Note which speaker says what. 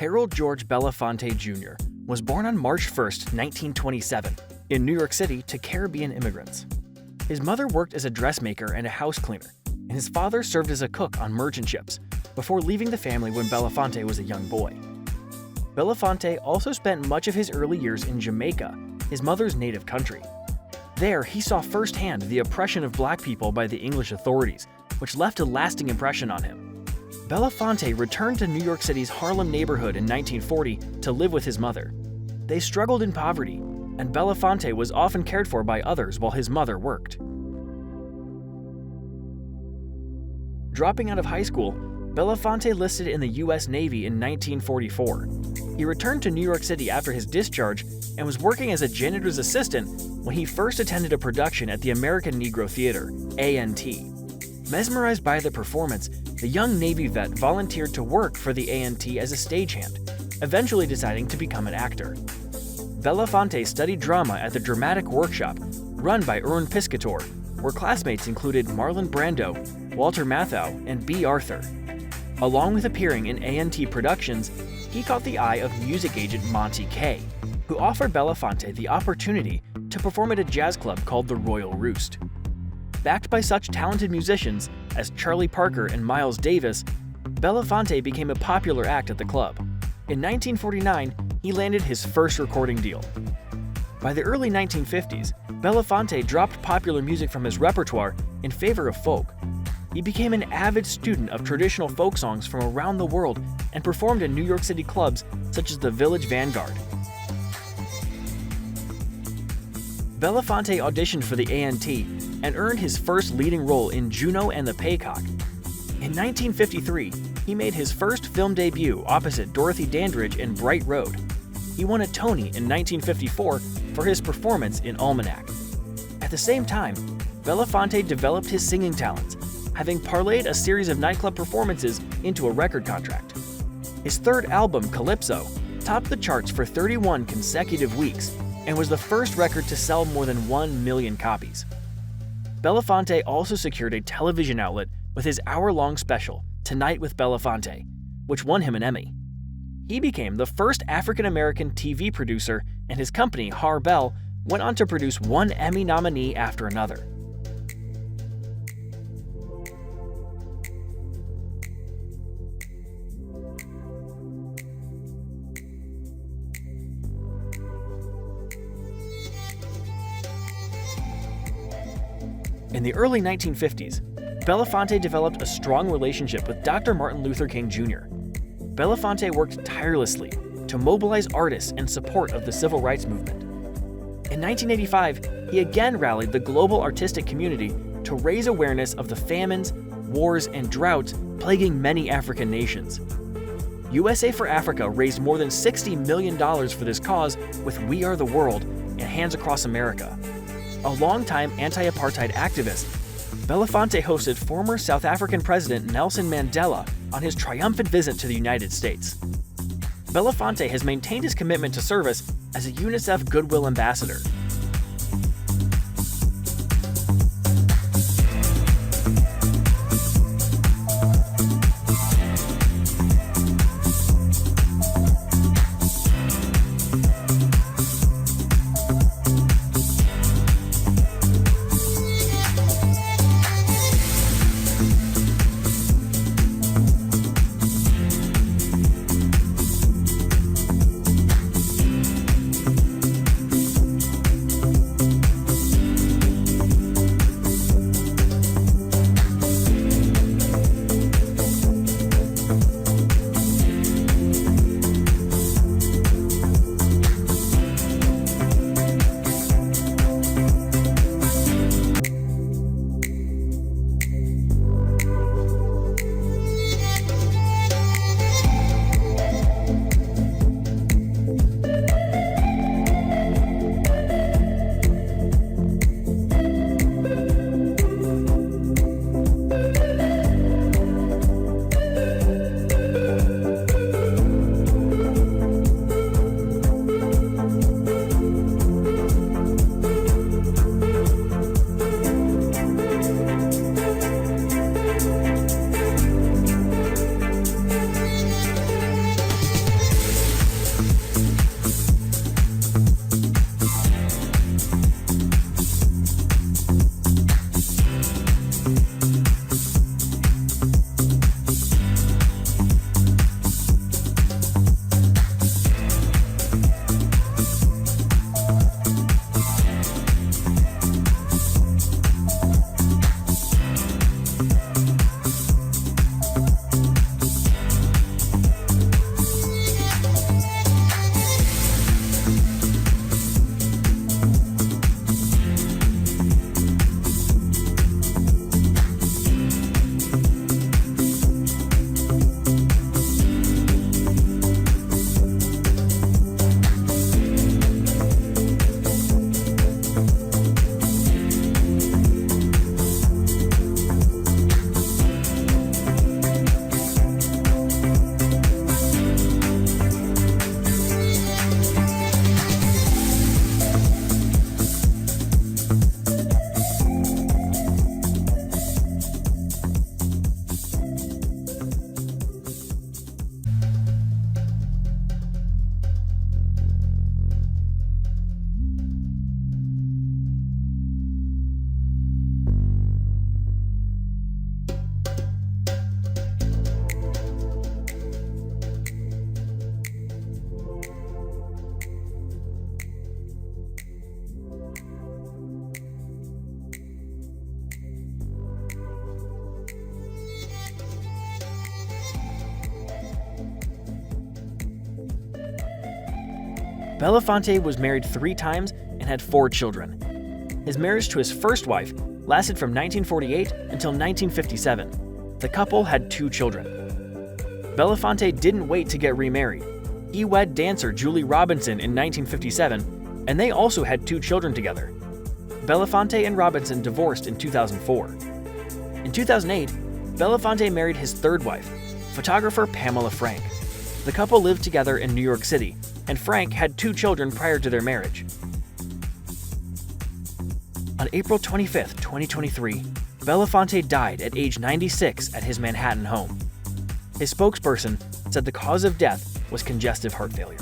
Speaker 1: Harold George Belafonte Jr. was born on March 1, 1927, in New York City to Caribbean immigrants. His mother worked as a dressmaker and a house cleaner, and his father served as a cook on merchant ships before leaving the family when Belafonte was a young boy. Belafonte also spent much of his early years in Jamaica, his mother's native country. There, he saw firsthand the oppression of black people by the English authorities, which left a lasting impression on him. Belafonte returned to New York City's Harlem neighborhood in 1940 to live with his mother. They struggled in poverty, and Belafonte was often cared for by others while his mother worked. Dropping out of high school, Belafonte enlisted in the U.S. Navy in 1944. He returned to New York City after his discharge and was working as a janitor's assistant when he first attended a production at the American Negro Theater, A&T. Mesmerized by the performance, the young Navy vet volunteered to work for the A&T as a stagehand, eventually deciding to become an actor. Belafonte studied drama at the Dramatic Workshop, run by Ern Piscator, where classmates included Marlon Brando, Walter Matthau, and B. Arthur. Along with appearing in A&T productions, he caught the eye of music agent Monty Kaye, who offered Belafonte the opportunity to perform at a jazz club called the Royal Roost. Backed by such talented musicians as Charlie Parker and Miles Davis, Belafonte became a popular act at the club. In 1949, he landed his first recording deal. By the early 1950s, Belafonte dropped popular music from his repertoire in favor of folk. He became an avid student of traditional folk songs from around the world and performed in New York City clubs such as the Village Vanguard. Belafonte auditioned for the A&T and earned his first leading role in Juno and the Paycock. In 1953, he made his first film debut opposite Dorothy Dandridge in Bright Road. He won a Tony in 1954 for his performance in Almanac. At the same time, Belafonte developed his singing talents, having parlayed a series of nightclub performances into a record contract. His third album, Calypso, topped the charts for 31 consecutive weeks and was the first record to sell more than 1 million copies. Belafonte also secured a television outlet with his hour-long special, Tonight with Belafonte, which won him an Emmy. He became the first African-American TV producer, and his company, Har-Bell, went on to produce one Emmy nominee after another. In the early 1950s, Belafonte developed a strong relationship with Dr. Martin Luther King Jr. Belafonte worked tirelessly to mobilize artists in support of the civil rights movement. In 1985, he again rallied the global artistic community to raise awareness of the famines, wars, and droughts plaguing many African nations. USA for Africa raised more than $60 million for this cause with We Are the World and Hands Across America. A longtime anti-apartheid activist, Belafonte hosted former South African President Nelson Mandela on his triumphant visit to the United States. Belafonte has maintained his commitment to service as a UNICEF Goodwill Ambassador. Belafonte was married 3 times and had 4 children. His marriage to his first wife lasted from 1948 until 1957. The couple had 2 children. Belafonte didn't wait to get remarried. He wed dancer Julie Robinson in 1957, and they also had 2 children together. Belafonte and Robinson divorced in 2004. In 2008, Belafonte married his 3rd wife, photographer Pamela Frank. The couple lived together in New York City, and Frank had 2 children prior to their marriage. On April 25, 2023, Belafonte died at age 96 at his Manhattan home. His spokesperson said the cause of death was congestive heart failure.